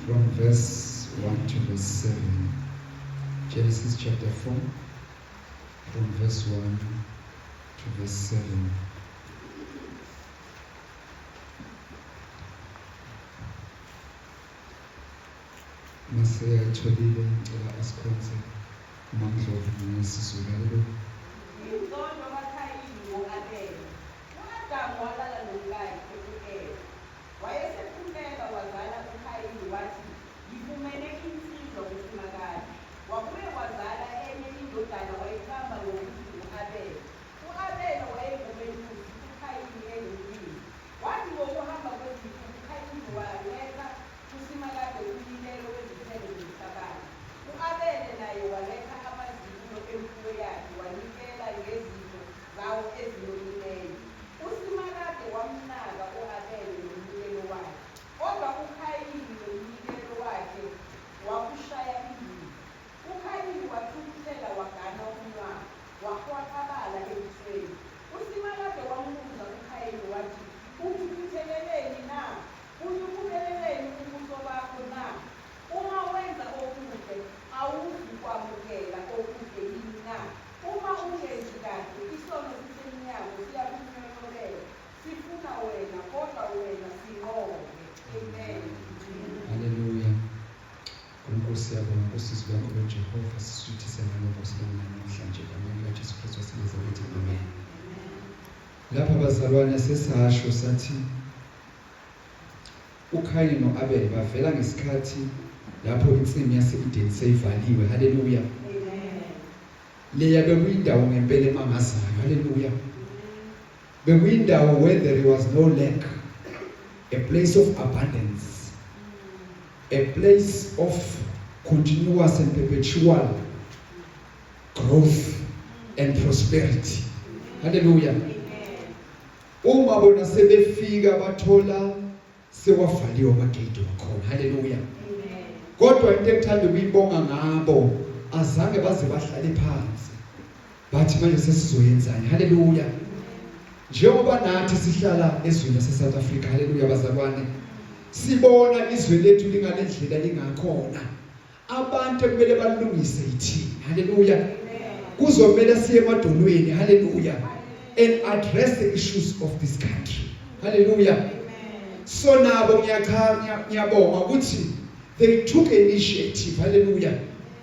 from verse 1 to verse 7. Genesis chapter 4, from verse 1 to verse 7. Mase ayitholile ngicela asikhonze uMandlovu ngesizulu. Haleluya. Inzondo kaKhayini ngo-Abele. U-Adamu walala nomkakhe u-Eva. Wayesephumeka wazala uKhayini wathi, "Ngifumene insizwa kuSimakade." Wabuye wazala enye indodana wayiqamba ngokuthi u-Abele. U-Abele wayengumelusi, uKhayini engumlimi. Wathi ngokuhamba kwezinsuku uKhayini waletha kuSimakade umnikelo wezithelo zomhlabathi. U-Abele naye waletha amazibulo emfuyo yakhe wanikela ngezitho zawo ezinomileyo. uSimakade wamnaka u-Abele nomnikelo wakhe, kodwa uKhayini nomnikelo wakhe wakushaya izulu. uKhayini wathukuthela wagana umnwalo, wahwaqabala ebusweni. uSimakade wambuza uKhayini wathi, "Uthukutheleleni na? Unyukuleleni ubuso bakho na? Uma wenza okuhle, awuzukwamukela okuhle yini na? Uma ungenzi kahle, isono sisemnyango siyakunyenyekela. Sifuna wena, kodwa wena sinqobe." Amen. Haleluya. Nkosi yabonga ngosizo lwakho lweJehova, sisuthise ngalokho namhlanje egameni likaJesu Kristu waseNazaretha. Amen. Lapha bazalwane sesasho sathi uKhayini noAbele bavela ngesikhathi lapho insimi yase-Edeni seyivaliwe. Haleluya. Leya bekuyindawo ngempela emangazayo. Haleluya. Bekuyindawo where there was no lack, a place of abundance, a place of continuous and perpetual growth and prosperity. Hallelujah. Uma bona sebefika bathola sewavaliwe amagate wakhona. Hallelujah. Kodwa into ekuthanda ukuyibonga ngabo, azange baze bahlale phansi bathi manje sesizoyenzani. Hallelujah. Njengoba nathi sihlala ezweni lase-South Africa, haleluya bazalwane, sibona izwe lethu lingalendlela lingakhona, abantu kumele balungise ithini. Haleluya. Kuzomela siye emadolweni. Haleluya. And address the issues of this country. Haleluya. So nabo ngiyabonga ukuthi they took initiative. Haleluya.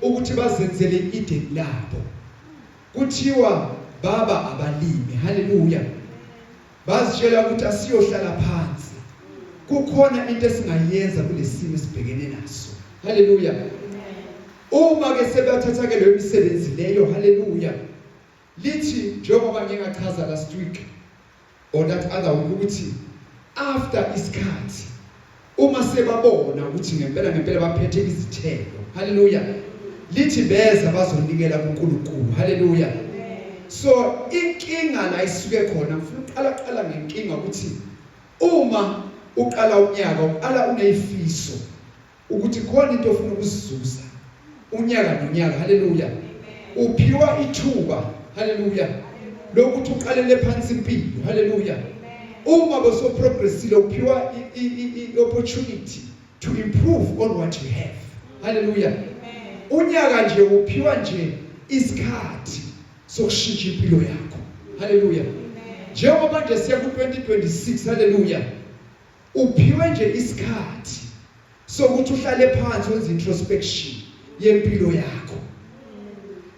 Ukuthi bazenzele ideni labo. Kuthiwa baba abalimi. Haleluya. Bazitshela ukuthi asiyohlala phansi, kukhona into esingayenza kulesimo esibhekene naso. Haleluya. Uma ke sebathatha ke leyo misebenzi leyo, haleluya, lithi njengoba ngingachaza last week or that other week ukuthi after isikhathi uma sebabona ukuthi ngempela baphethe izithelo, haleluya, lithi beza bazonikela kuNkulunkulu. Haleluya. So inkinga la isuke khona, ngifuna uqala ngenkinga ukuthi uma uqala unyaka uqala uneyifiso ukuthi khona into ofuna ukuzizuza unyaka nonyaka. Haleluya. Uphiwa ithuba, haleluya, lokuthi uqalele phansi impilo. Haleluya. Uma boso progressile uphiwa opportunity to improve on what you have. Haleluya. Unyaka nje uphiwa nje isikhathi sokushintsha impilo yakho. Haleluya. Njengoba nje siya ku-2026, haleluya, uphiwe nje isikhathi sokuthi uhlale phansi wenze introspection yempilo yakho.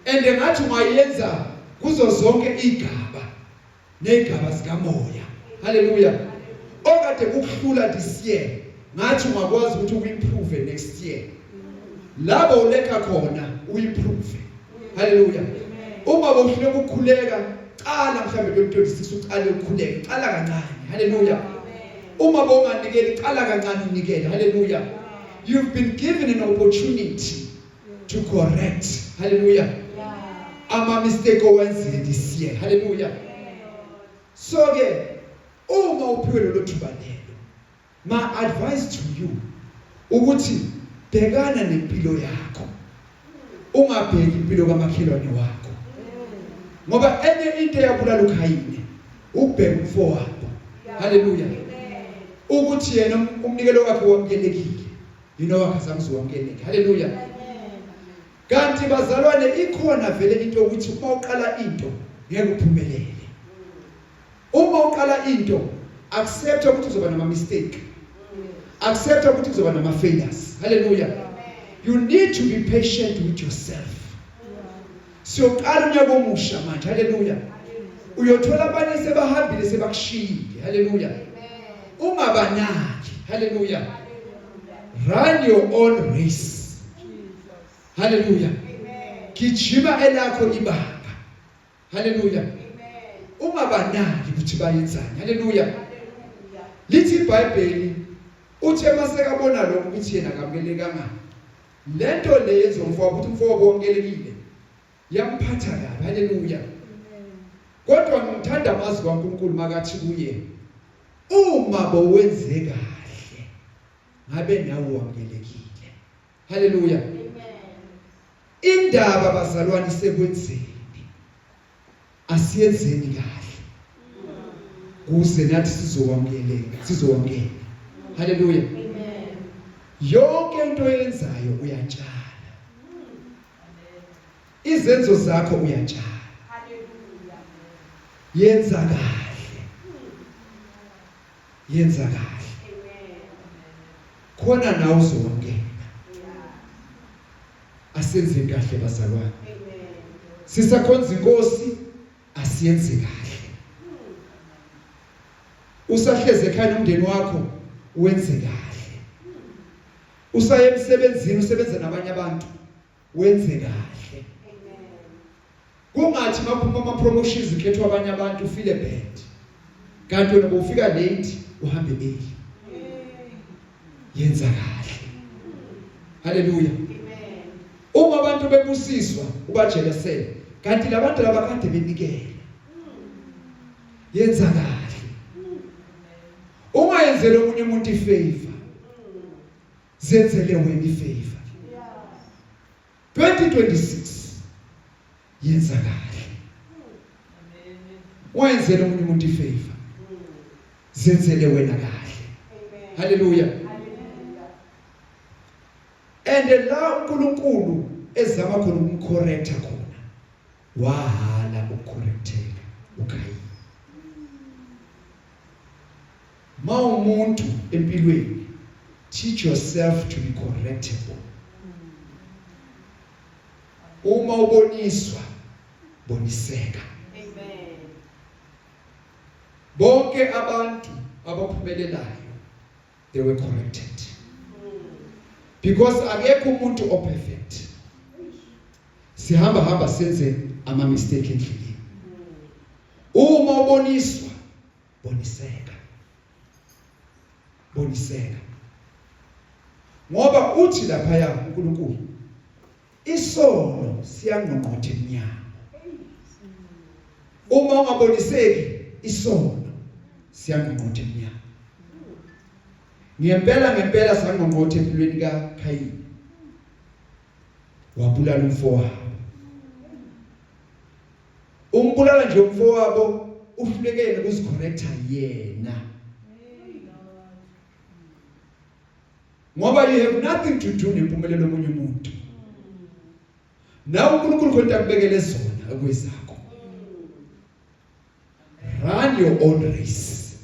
And ngathi ungayenza kuzo zonke igaba negaba zikamoya. Haleluya. Okade kukuhlula this year, ngathi ungakwazi ukuthi uimprove next year. Labo uleka khona uimprove. Haleluya. Uma bohlule ukukhuleka, qala mhlambe 2026 uqale ukukhuleka, qala kancane. Haleluya. Uma bonganikeli, qala kancane unikele. Haleluya. You've been given an opportunity to correct. Haleluya. Ama mistake owenzile this year. Haleluya. So ke uma uphiwe lo thuba lelo, my advice to you ukuthi bhekana nempilo yakho, ungabheki impilo kamakhelwane wakho. Ngoba enye into eyabulala uKhayini ukubheka umfowabo. Haleluya. Ukuthi yena umnikelo wakhe wamukelekile. wakazama uzowamukeleke. Haleluya. Kanti bazalwane ikhona vele into ukuthi uma uqala into ngeke uphumelele. Uma uqala into accept ukuthi uzoba nama mistake. Accept ukuthi kuzoba nama failures. Hallelujah. You need to be patient with yourself. Siyoqala unyaka omusha manje. Hallelujah. Uyothola abanye sebahambile sebakushiyile. Hallelujah. Ungabanaki. Hallelujah. Run your own race. Hallelujah. Gijima elakho ibanga. Hallelujah. Ungabanaki ukuthi bayenzani. Hallelujah. Lithi iBhayibheli uthe masekabona lokho ukuthi yena akamukelekanga. Lento leyenzo umfowabo ukuthi umfowabo wonkelekile. Yamphatha kabi. Hallelujah. Kodwa ngithanda amazwi kaNkulunkulu makathi kuye, uma bowenze kahle ngabe nawe wamukelekile. Hallelujah. Indaba bazalwane sekwenzeni. Asiyenzeni kahle. Kuze nathi sizowamukela. Hallelujah. Yonke into oyenzayo uyatshala. Izenzo zakho uyatshala. Yenza kahle. Yenza kahle. Khona nawe uzowamukela. Asenze kahle bazalwane. Sisakhonza inkosi asiyenze kahle. Usahleze ekhaya nomndeni wakho wenze kahle. Usaye emsebenzini usebenza nabanye abantu wenze kahle. Kungathi maphuma ama promotions ikhethwa abanye abantu ufile bad. Kanti wena bofika late uhambe early. Yenza kahle. Hallelujah. Uma abantu bebusiswa ubajelasela. Kanti labantu laba kade benikele. Yenza kahle. Ungayenzele omunye umuntu ifavor. Zenzele wena ifavor. 2026 yenza kahle. Wenzele omunye umuntu ifavor. Zenzele wena kahle. Hallelujah. And la uNkulunkulu ezama khona ukumcorrecta khona. Wahala ukucorrecteka uKhayini. Umuntu empilweni, teach yourself to be correctable. Uma uboniswa, boniseka. Amen. Bonke abantu abaphumelelayo, they were corrected. Because akekho umuntu operfect. Sihamba senze ama mistake endleleni. Uma uboniswa, boniseka. Boniseka. Ngoba uthi lapha ya uNkulunkulu, isono siyangqongqotha emnyango. Uma ungaboniseki, isono siyangqongqotha emnyango. Ngempela sangqongqotha empilweni kaKhayini. Wabulala umfowabo. Umbulala nje umfowabo uhlulekele ukuzicorrecta yena. Ngoba you have nothing to do nempumelelo yomunye umuntu. Nawe uNkulunkulu konke akubekele zona akwezakho. Run your own race.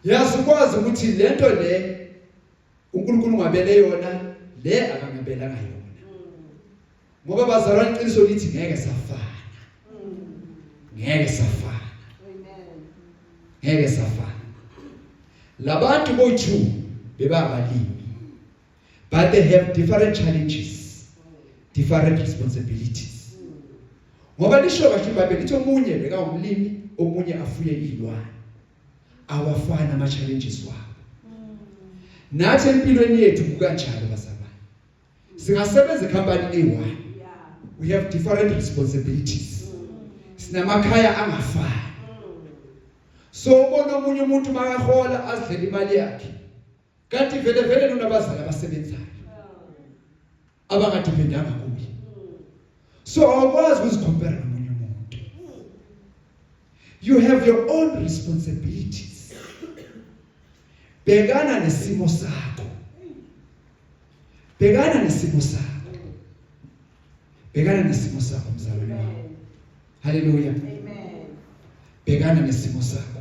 Yasikwazi ukuthi lento le uNkulunkulu ngabele yona le akangabelanga yona. Ngoba bazalwane iqiniso lithi ngeke safana. Ngeke safana. Amen. Ngeke safana. Labantu boyithu bebabalimi. But they have different challenges, different responsibilities. Ngoba lisho kahle iBhayibheli lithi omunye beka umlimi, omunye afuye izilwane. Awafana ama challenges wabo. Nathi empilweni yethu kukanjalo bazalwane. Singasebenza ecompany eyi-1. We have different responsibilities. Sinamakhaya angafani. So ubona omunye umuntu makahola azidlela imali yakhe. Kanti vele nonabazali abasebenzayo. Abangadependanga kuye. So awukwazi ukuzikompare nomunye umuntu. You have your own responsibilities. Bhekana nesimo sakho. bhekana nesimo sakho. Bhekana nesimo sakho mzalwane wami. Haleluya. Amen. Bhekana nesimo sakho.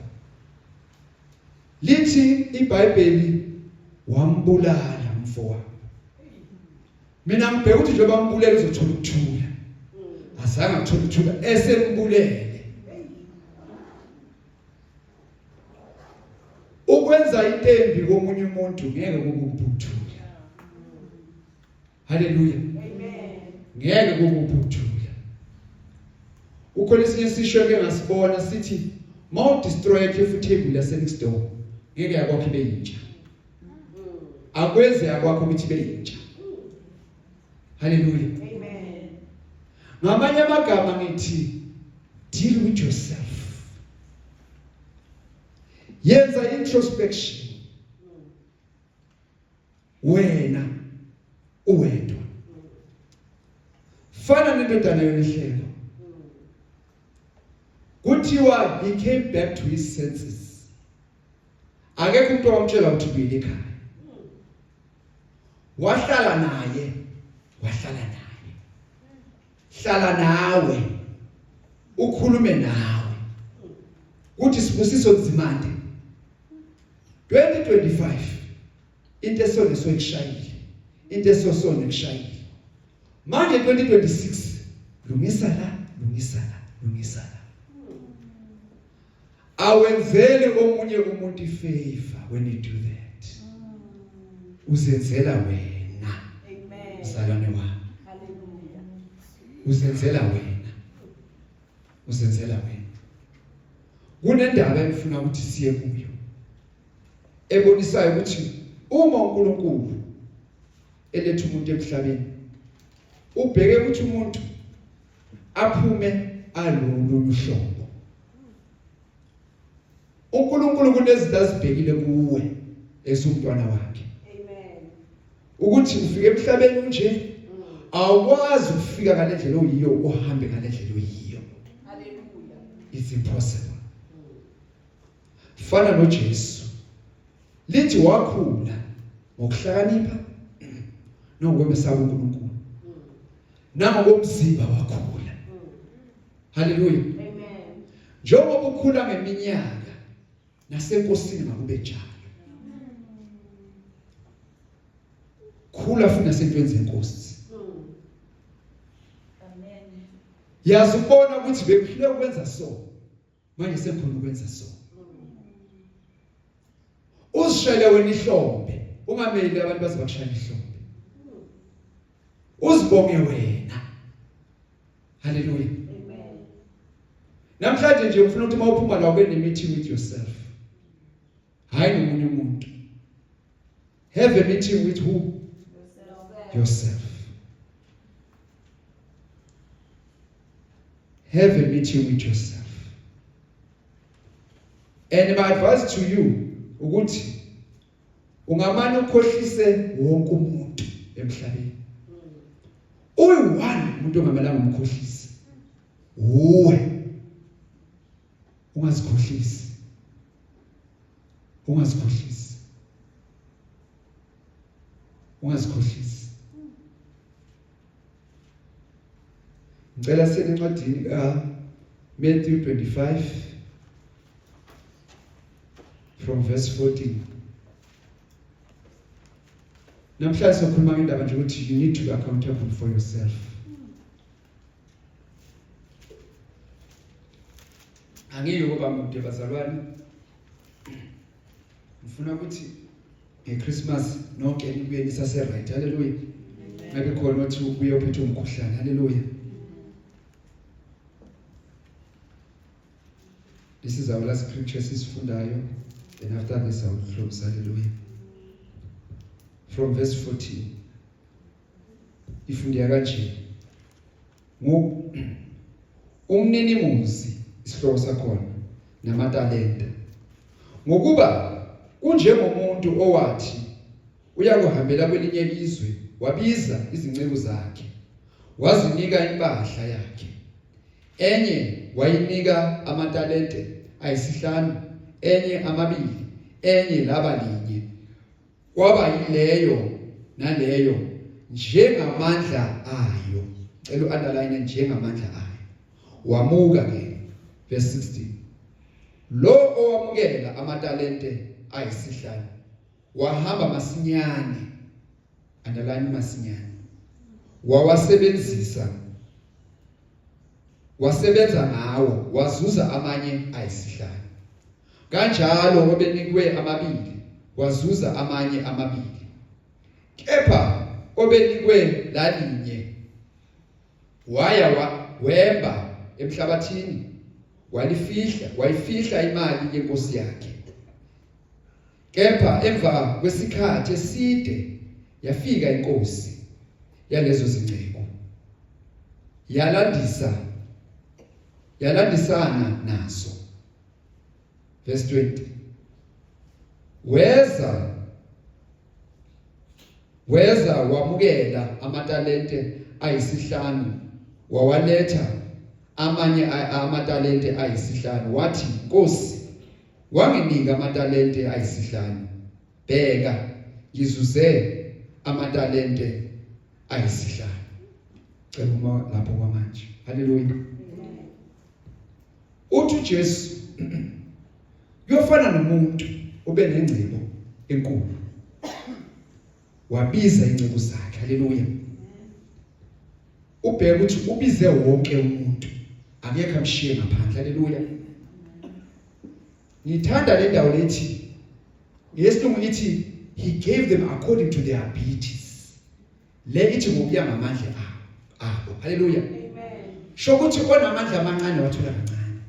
Lithi iBhayibheli wambulala mfowabo. Mina ngibheka ukuthi njengoba bambulela uzothola ukuthula. Azange athola ukuthula esembulele. Ukwenza intembi komunye umuntu ngeke kube ukuthula. Haleluya. Amen. Ngeke kube ukuthula. Ukhona isinye isisho ke ngasibona sithi mau destroy ikhefu table yase next door ngeke yakwakho ibe yintsha. Akweze yakwakho ukuthi ibe yintsha. Hallelujah. Amen. Ngamanye amagama ngithi deal with yourself. Yenza introspection. Wena uwedwa. Fana nendodana yohlelo. Kuthiwa he came back to his senses. Akekho umuntu owamtshela ukuthi ubuyele ekhaya. Wahlala naye. Hlala nawe. Ukhulume nawe. Kuthi Sibusiso Nzimande 2025 into esonesiwe kushayile. Into esosone kushayile. Manje 2026 lungisa la. Awenzele omunye umuntu ifavor when you do that. Uzenzela wena. Amen. Mzalwane wami. Hallelujah. Uzenzela wena. Kunendaba engifuna ukuthi siye kuyo. Ebonisayo ukuthi uma uNkulunkulu eletha umuntu emhlabeni ubheke ukuthi umuntu aphume alolu hlobo. uNkulunkulu kunezinto azibhekile kuwe esumntwana wakhe. Amen. Ukuthi ufike emhlabeni unje awukwazi ukufika ngale ndlela oyiyo uhambe ngale ndlela oyiyo. Hallelujah. It's impossible. Fana noJesu. Lithi wakhula ngokuhlakanipha nokwemesaba uNkulunkulu. Nangokomzimba wakhula. Hallelujah. Amen. Njengoba ukhula ngeminyaka nasenkosini makube njalo. Khula futhi nasentweni zenkosi. Amen. Yazibona ukuthi bekuhle ukwenza so. Manje sekhona ukwenza so. Uzishayele wena ihlombe, ungameli abantu baze bakushaya ihlombe. Uzibonge wena. Hallelujah. Amen. Namhlanje nje ufuna ukuthi mawuphuma la ube ne-meeting with yourself. Hayi nomunye umuntu. Have a meeting with who? Yourself. Have a meeting with yourself. And my advice to you ukuthi ungamane ukhohlise wonke umuntu emhlabeni. Uyi-one umuntu ongamelanga umkhohlise. Uwe. Ungazikhohlisi. Ngicela sene encwadini Matthew 25 from verse 14. Namhlanje sikhuluma ngendaba nje ukuthi you need to be accountable for yourself. Angiyo ngoba mude bazalwane. Ngifuna ukuthi ngeChristmas nonke nibuye nisase right. Hallelujah. Ngabe khona ukuthi ubuye uphethe umkhuhlane. Hallelujah. This is our last scripture sisifundayo, and after this I will close. Hallelujah. From verse 14. Ifundiya kanje. Umninimuzi isihloko sakhona namatalente. Ngokuba kunjengomuntu owathi uyakuhambela kwelinye izwe wabiza izinceku zakhe wazinika impahla yakhe. Enye wayinika amatalente ayisihlanu, enye amabili, enye laba linye. Kwaba yileyo naleyo njengamandla ayo. Cela u-underline njengamandla ayo. Wamuka ke verse 16. Lo owamukela amatalente ayisihlanu wahamba masinyane, underline masinyane, wasebenza ngawo wazuza amanye ayisihlanu. Kanjalo obenikwe amabili wazuza amanye amabili. Kepha obenikwe lalinye wemba emhlabathini wayifihla imali yenkosi yakhe. Kepha emva kwesikhathi eside yafika inkosi yalezo zinceku yalandisana naso. Verse 20. Weza wamukela amatalente ayisihlanu wawaletha amanye amatalente ayisihlanu wathi, Nkosi, wanginika amatalente ayisihlanu. Bheka, ngizuze amatalente ayisihlanu. Cela uma lapho kwamanje. Haleluya. Uthi Jesu uyofana nomuntu obenengcebo enkulu. Wabiza ingcebo zakhe. Haleluya. Ubheka ukuthi ubize wonke umuntu, akekho amshiye ngaphandle. Haleluya. Ngithanda le ndawo lethi, yesilungu lithi he gave them according to their abilities. Le ithi ngokuya ngamandla abo. Haleluya. Amen. Shokuthi onamandla amancane wathola kancane,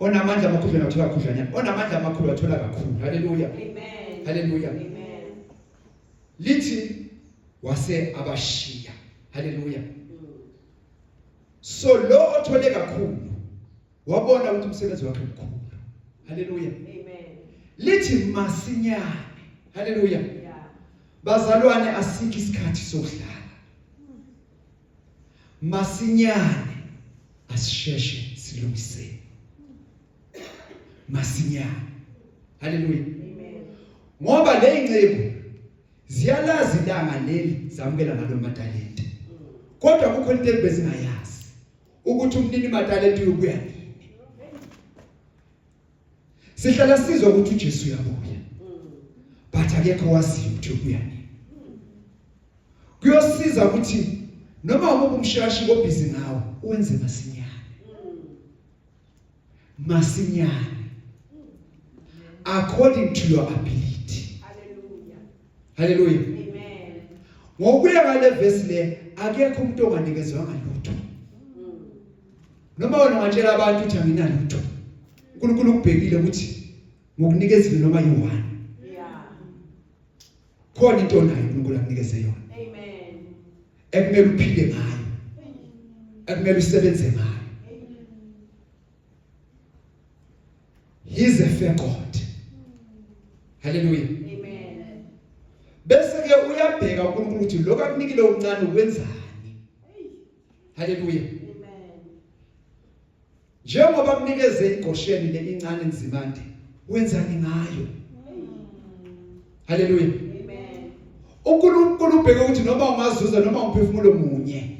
onamandla amakhulu wathola kakhudlanyana, onamandla amakhulu wathola kakhulu. Haleluya. Amen. Haleluya. Amen. Lithi wase abashiya. Haleluya. So lo othole kakhulu wabona ukuthi umsebenzi wakhe mkhulu. Haleluya. Amen. Lithi masinyane. Haleluya. Yeah. Bazalwane, asikho isikhathi sokudlala. Masinyane asisheshe silungiseni. Masinyane. Haleluya. Amen. Ngoba le ingcebo ziyalazi ilanga leli zamukela ngalo matalente. Kodwa kukho into ebezingayazi ukuthi umnini matalente uyobuya nini. Sihlala sizwa ukuthi uJesu uyabuya, but akekho waziyo ukuthi ubuya nini. Kuyosiza ukuthi noma umuntu umshashi obhizi ngawo uwenze masinyane according to your ability. Hallelujah. Hallelujah. Amen. Ngokuya ngale verse le akekho umuntu onganikezwanga lutho. Noma wena ungatshela abantu ukuthi anginalutho, uNkulunkulu ukubhekile ukuthi ngokunikezile noma yi1. Yeah. Khona into nayo uNkulunkulu akunikeze yona. Amen. Ekumele uphile ngayo. Ekumele usebenze ngayo. He is a fair God. Hallelujah. Amen. Bese ke uyabheka uNkulunkulu ukuthi lokho akunikile okuncane ukwenzani. Hallelujah. Njengoba kunikeze iGosheni le incane nzimande, wenzani ngayo? Haleluya. Amen. uNkulunkulu ubheka ukuthi noma ungazuza noma umphefumulo munye,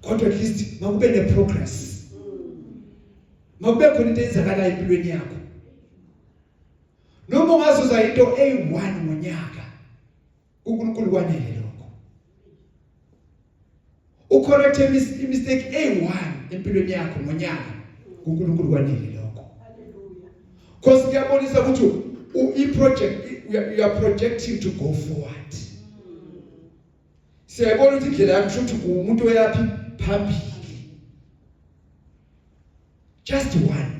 kodwa at least makube ne progress. Makube khona into eyenzakala empilweni yakho. Noma ungazuza into eyi1 ngonyaka, uNkulunkulu kwanele lokho. Ucorrect mistake eyi1 empilweni yakho ngonyaka, uNkulunkulu kwanele lokho. Hallelujah. Because kuyabonisa ukuthi you are projecting to go forward. Siyabona ukuthi indlela yakho ukuthi umuntu oyapi phambili. Just one.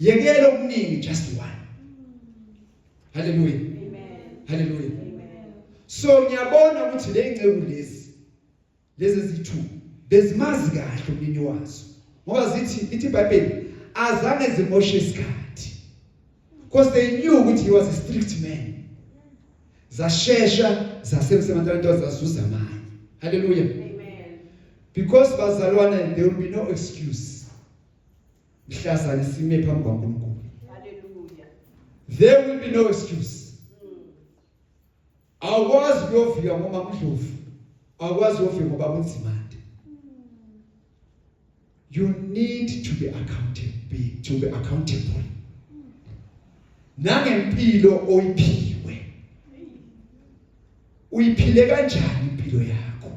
Yekela okuningi, just one. Hallelujah. Amen. Hallelujah. Amen. So ngiyabona ukuthi le ngceku lezi zithu bezimazi kahle umnini wazo. Ngoba ithi iBhayibheli azange zimoshe isikhathi. Because they knew ukuthi he was a strict man. Zashesha zasemsemantalento zazuza manje. Hallelujah. Amen. Because bazalwane, there will be no excuse. Mhlazana sime phambi kwaNkulunkulu. Hallelujah. There will be no excuse. awukwazi kuyofika ngoba mdlovu, awukwazi kuyofika ngoba unzimande. You need to be accountable. Nangempilo oyiphiwe. Uyiphile kanjani impilo yakho?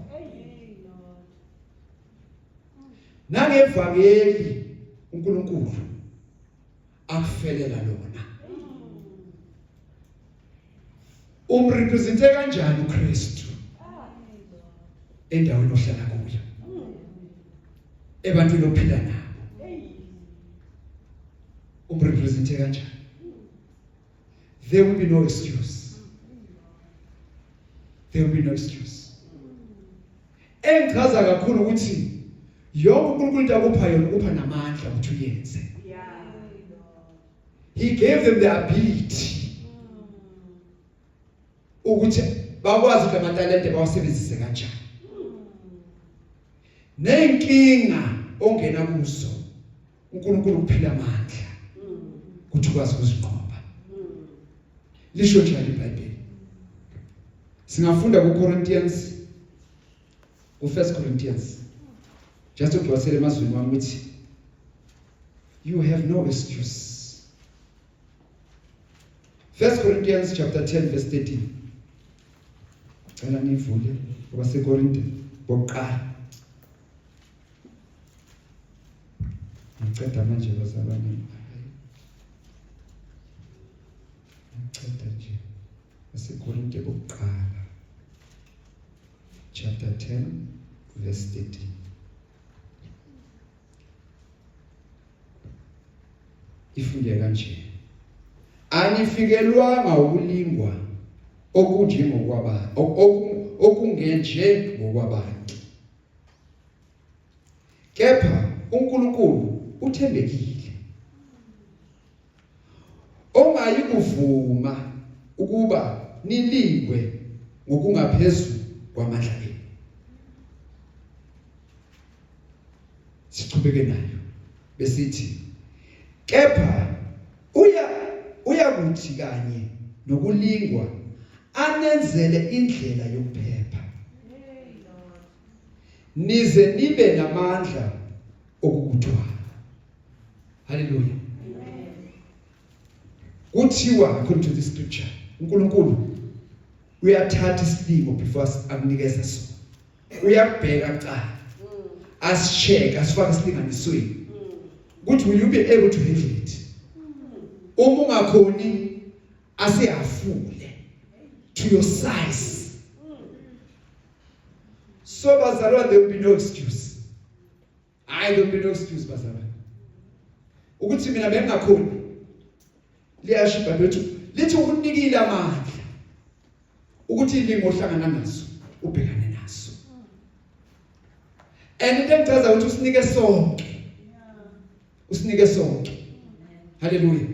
Nangevangeli uNkulunkulu akufelela lona. Umrepresente kanjani uKristu endaweni ohlala kuyo? Ebantwini ophila nabo. Umrepresente kanjani? There will be no excuse. There will be no excuse. Engichaza kakhulu ukuthi yonke uNkulunkulu into akupha yona upha namandla ukuthi uyenze. He gave them the ability ukuthi bakwazi ukuthi amatalente bawasebenzise kanjani. Nenkinga ongena kuzo uNkulunkulu uphila amandla ukuthi ukwazi ukuzinqoba. Lisho njalo iBhayibheli. Singafunda kuCorinthians, ku1 Corinthians. Just ukubasela emazweni wami ukuthi you have no excuse. 1 Corinthians chapter 10 verse 13. Cela nivule kwaseKorinte bokuqala. Ngicela manje bazalwane. Ngicela nje kwaseKorinte bokuqala. Chapter 10 verse 13. Ifunde kanje. Anifikelwanga ukulingwa okunje ngokwabantu, okungenje ngokwabantu. Kepha uNkulunkulu uthembekile. Ongayi kuvuma ukuba nilingwe ngokungaphezulu kwamandla enu. Sichubeke nayo besithi kepha uyakuthi kanye nokulingwa anenzele indlela yokuphepha. Nize nibe namandla okukuthwala. Hallelujah. Kuthiwa according to the scripture uNkulunkulu uyathatha isilimo before akunikeza sona. Uyakubheka kuqala. Asicheck, asifake isilinganisweni. Ukuthi will you be able to handle it? Uma ungakhoni asiyafule to your size. So bazalwane, there will be no excuse. There will be no excuse bazalwane. Ukuthi mina bengakhoni liyashiba lithi ukunikile amandla ukuthi ilimo ohlangana nazo ubhekane nazo. And into engichaza ukuthi usinike sonke. Usinike sonke. Hallelujah.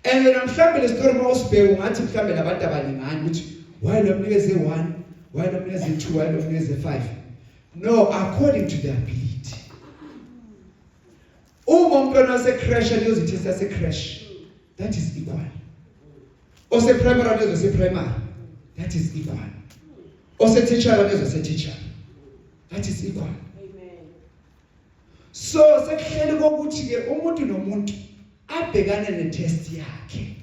And then mhlambe le story mawusibheka ungathi mhlambe labantu abaningana ukuthi why nomnikeze 1, why nomnikeze 2, why nomnikeze 5. No, according to their ability. Uma umntwana wase-crash uyozithesta se-crash, that is equal. Ose-primary uyozose-primary, that is equal. Ose-teacher uyozose-teacher, that is equal. Amen. So sekuhleli kokuthi ke umuntu nomuntu abhekane netest yakhe.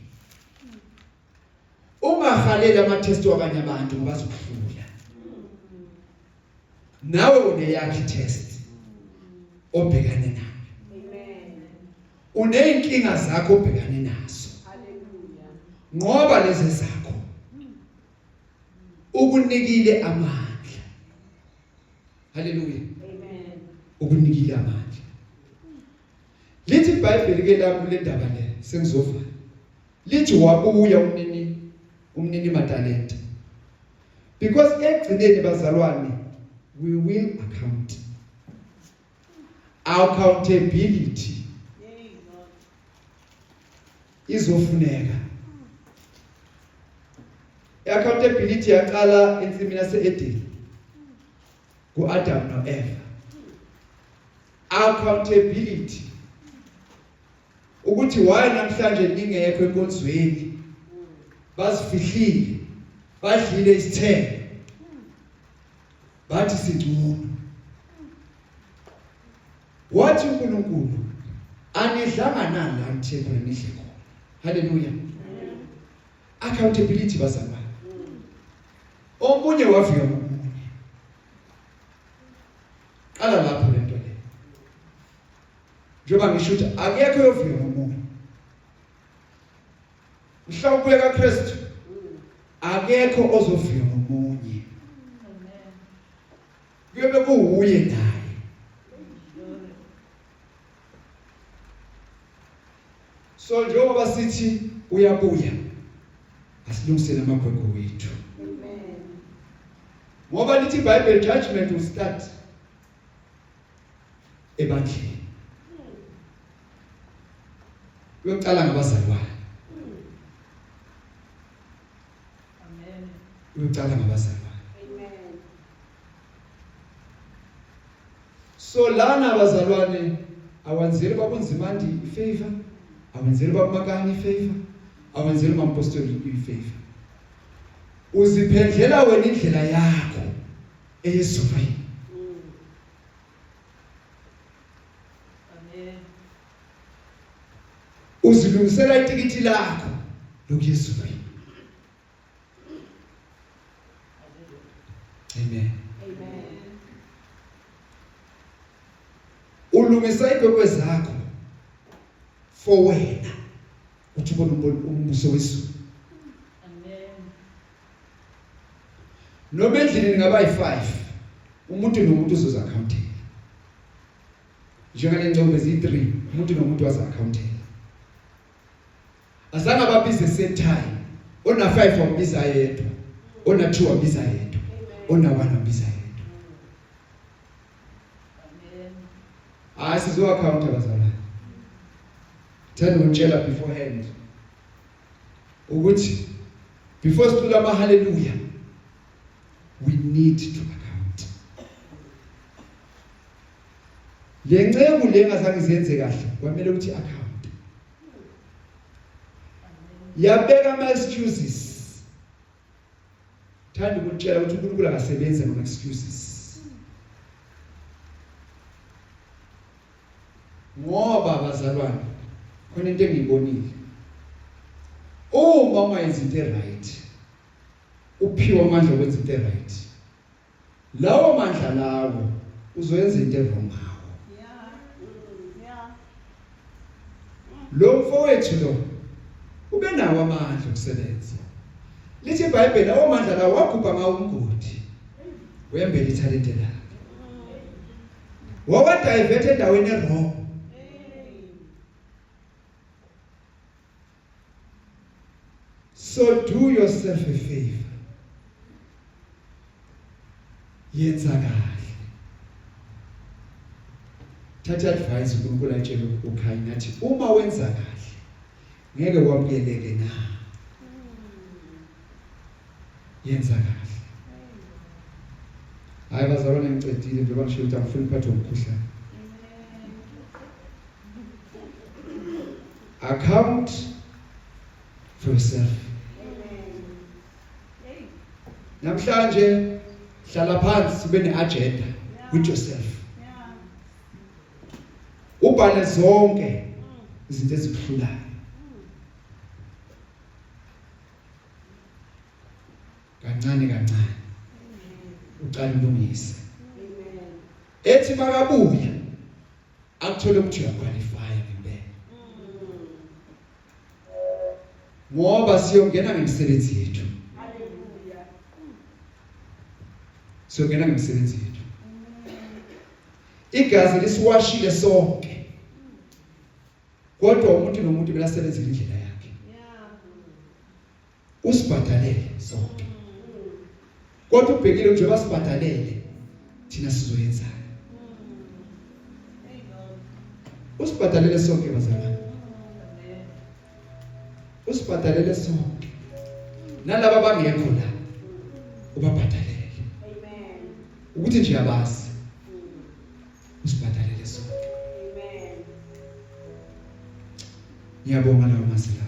Ungahalela ama-test wabanye abantu ngoba bazokuhlula. Nawe uneyakhe test obhekane nayo. Uneyinkinga zakho obhekane nazo. Hallelujah. Ngoba lezi zakho ukunikile amandla. Hallelujah. Amen. Ukunikile amandla. Lithi iBhayibheli ke lapho le ndaba le sengizova. Lithi wabuya umnini matalente. Because egcineni bazalwane we will account. Our accountability izofuneka. Accountability yaqala ensimini yase-Eden ku-Adam no-Eva. Accountability ukuthi why namhlanje ningekho enkonzweni bazifihlile badlile isithelo bathi singcono. Wathi uNkulunkulu anidlanga nala ngithe khona nidle khona. Hallelujah. Accountability bazalwane. Omunye wafika omunye. Qala lapho lento le. Njengoba ngisho ukuthi akekho oyofika omunye. Mhlawumbe kaKristu akekho ozofika omunye. Kuyobe kuuye naye. So njengoba sithi uyabuya asilungisele amagwegwe wethu. Amen. Ngoba lithi Bible judgment will start ebandleni. Uyocala ngabazalwane. Amen. Uyocala ngabazalwane. Amen. So lana abazalwane awenzele babunzimandi ifavor, awenzele babumakani ifavor, awenzele bampostoli ifavor. Uziphendlela wena indlela yakho eYesufini. Amen. Uzilungisela itikiti lakho lokuYesufini. Amen. Amen. Ulungisa igwegwe zakho for wena uthi ubone umbuso wesu. Amen. Noma endlini ngaba yi5 umuntu nomuntu uzoza accountable. Njengale ngcombe zi3 umuntu nomuntu waza accountable. Azange babize same time. Ona 5 wabiza yedwa. Ona 2 wabiza yedwa. Ona 1 wabiza yedwa. Amen. Sizo account abazalwane. Thanda ukutshela beforehand ukuthi before sicula ama hallelujah we need to account. Lencebo lengazange izenze kahle kwamele ukuthi account. Yabeka ama excuses. Thanda ukutshela ukuthi uNkulunkulu akasebenze ngama excuses. Ngoba abazalwane khona into engiyibonile. Uma ungayenza into right, uphiwa amandla okwenza into right. Lawo mandla lawo uzoyenza into wrong ngawo. Yeah. Lo mfowethu lo ube nawo amandla okusebenza. Lithi iBhayibheli lawo mandla lawo wagubha ngawo umgodi. Wembele ithalente lakhe. Wawadivert endaweni wrong. So do yourself a favor. Yenza kahle. Thatha advice uNkulunkulu ayitshela uKhayini athi uma wenza kahle ngeke wamukeleke na. Yenza kahle. Hayi bazalwane ngicedile njengoba ngisho ukuthi angifuni uphathwe umkhuhlane. Account for yourself. Namhlanje hlala phansi ube neagenda with yourself. Ubhale zonke izinto ezikuhlulayo. Kancane kancane. Uqala ulungise. Ethi makabuya akuthole ukuthi uyaqualify ngempela. Ngoba siyongena ngemisebenzi yethu. Siyongena ngemisebenzi yethu. Igazi lisiwashile sonke. Kodwa umuntu nomuntu belasebenza indlela yakhe. Usibhadalele sonke. Kodwa ubhekile nje basibhadalele thina sizoyenza. Usibhadalele sonke bazalwane. Usibhadalele sonke. Nalabo abangekho la ubabhadalele. Amen. Ukuthi nje yabazi. Usibhadalele sonke. Amen. Ngiyabonga lawo masela.